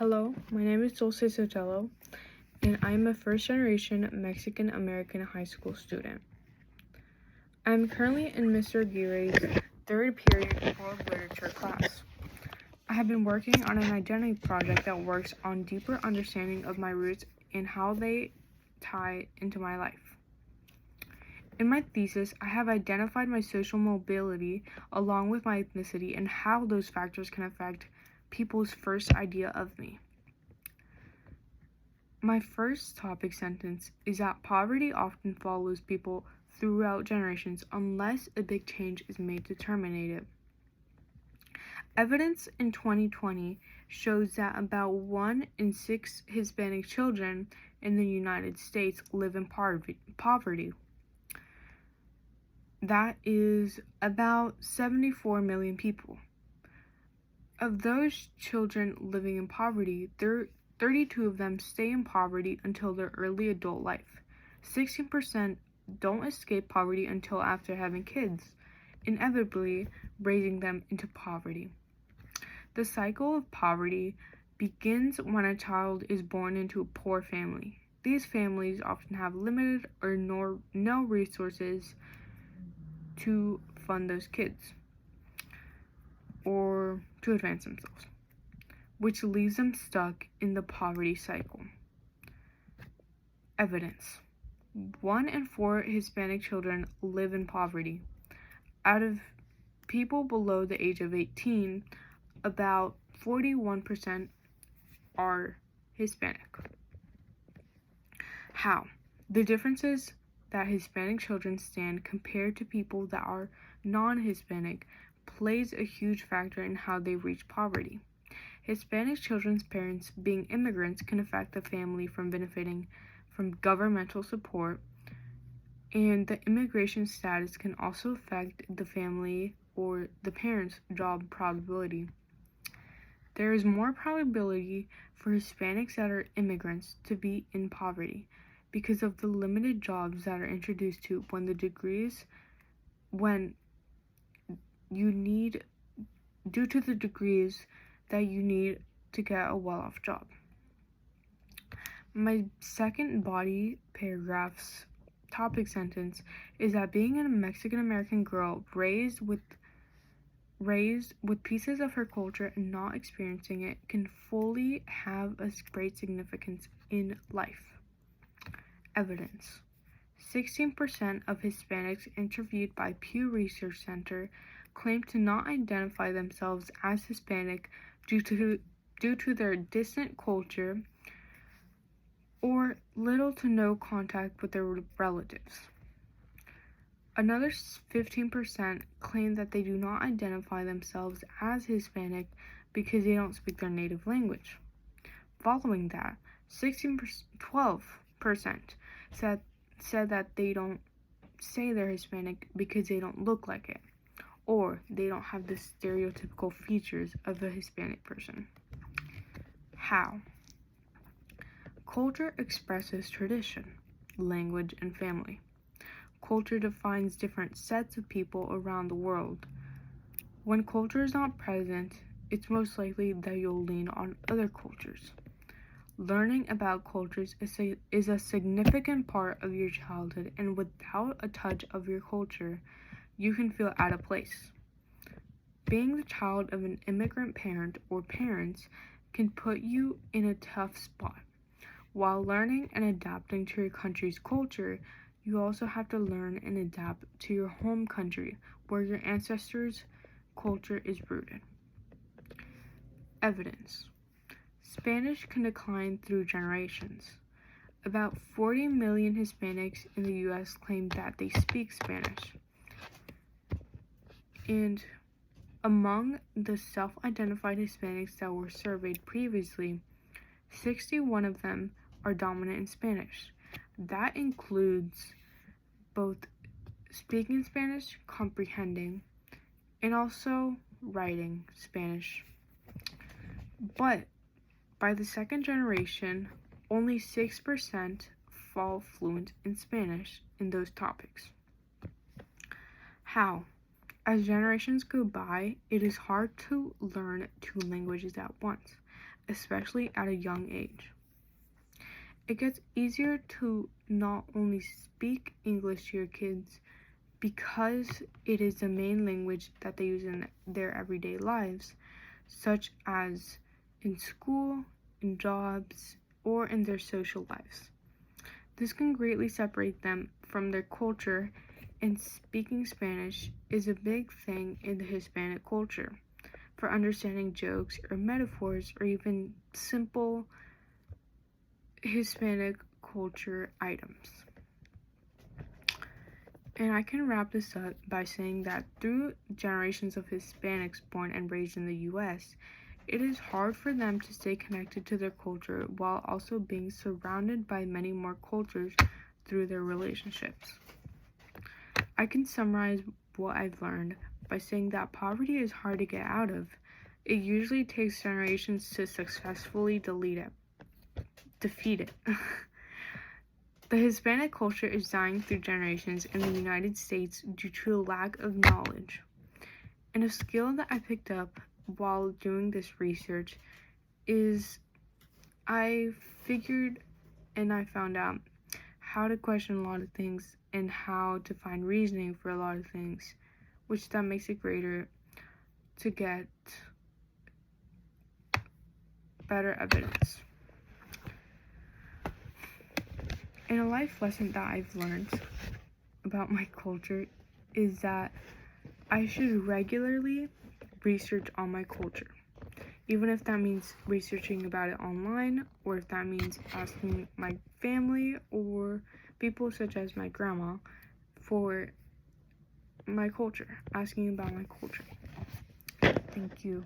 Hello, my name is Dulce, and I am a first-generation Mexican-American high school student. I am currently in Mr. Aguirre's third period world literature class. I have been working on an identity project that works on deeper understanding of my roots and how they tie into my life. In my thesis, I have identified my social mobility along with my ethnicity and how those factors can affect people's first idea of me. My first topic sentence is that poverty often follows people throughout generations unless a big change is made to terminate it. Evidence in 2020 shows that about 1 in 6 Hispanic children in the United States live in poverty. That is about 74 million people. Of those children living in poverty, 32 of them stay in poverty until their early adult life. 16% don't escape poverty until after having kids, inevitably raising them into poverty. The cycle of poverty begins when a child is born into a poor family. These families often have limited or no resources to fund those kids or to advance themselves, which leaves them stuck in the poverty cycle. Evidence: 1 in 4 Hispanic children live in poverty. Out of people below the age of 18, about 41% are Hispanic. How? The differences that Hispanic children stand compared to people that are non-Hispanic plays a huge factor in how they reach poverty. Hispanic children's parents being immigrants can affect the family from benefiting from governmental support, and the immigration status can also affect the family or the parents' job probability. There is more probability for Hispanics that are immigrants to be in poverty because of the limited jobs that are introduced to due to the degrees that you need to get a well-off job. My second body paragraph's topic sentence is that being a Mexican-American girl raised with pieces of her culture and not experiencing it can fully have a great significance in life. Evidence: 16% of Hispanics interviewed by Pew Research Center claim to not identify themselves as Hispanic due to their distant culture or little to no contact with their relatives. Another 15% claim that they do not identify themselves as Hispanic because they don't speak their native language. Following that, 12% said that they don't say they're Hispanic because they don't look like it, or they don't have the stereotypical features of a Hispanic person. How? Culture expresses tradition, language, and family. Culture defines different sets of people around the world. When culture is not present, it's most likely that you'll lean on other cultures. Learning about cultures is a significant part of your childhood, and without a touch of your culture, you can feel out of place. Being the child of an immigrant parent or parents can put you in a tough spot. While learning and adapting to your country's culture, you also have to learn and adapt to your home country, where your ancestors' culture is rooted. Evidence: Spanish can decline through generations. About 40 million Hispanics in the U.S. claim that they speak Spanish. And among the self-identified Hispanics that were surveyed previously, 61 of them are dominant in Spanish. That includes both speaking Spanish, comprehending, and also writing Spanish. But by the second generation, only 6% fall fluent in Spanish in those topics. How? As generations go by, it is hard to learn 2 languages at once. especially at a young age. It gets easier to not only speak English to your kids because it is the main language that they use in their everyday lives, such as in school, in jobs, or in their social lives. This can greatly separate them from their culture, and speaking Spanish is a big thing in the Hispanic culture for understanding jokes or metaphors or even simple Hispanic culture items. And I can wrap this up by saying that through generations of Hispanics born and raised in the US, it is hard for them to stay connected to their culture while also being surrounded by many more cultures through their relationships. I can summarize what I've learned by saying that poverty is hard to get out of. It usually takes generations to successfully defeat it. The Hispanic culture is dying through generations in the United States due to a lack of knowledge. And a skill that I picked up while doing this research is I figured and I found out how to question a lot of things and how to find reasoning for a lot of things, which that makes it greater to get better evidence. And a life lesson that I've learned about my culture is that I should regularly research on my culture, even if that means researching about it online, or if that means asking my family or people such as my grandma for my culture, asking about my culture. Thank you.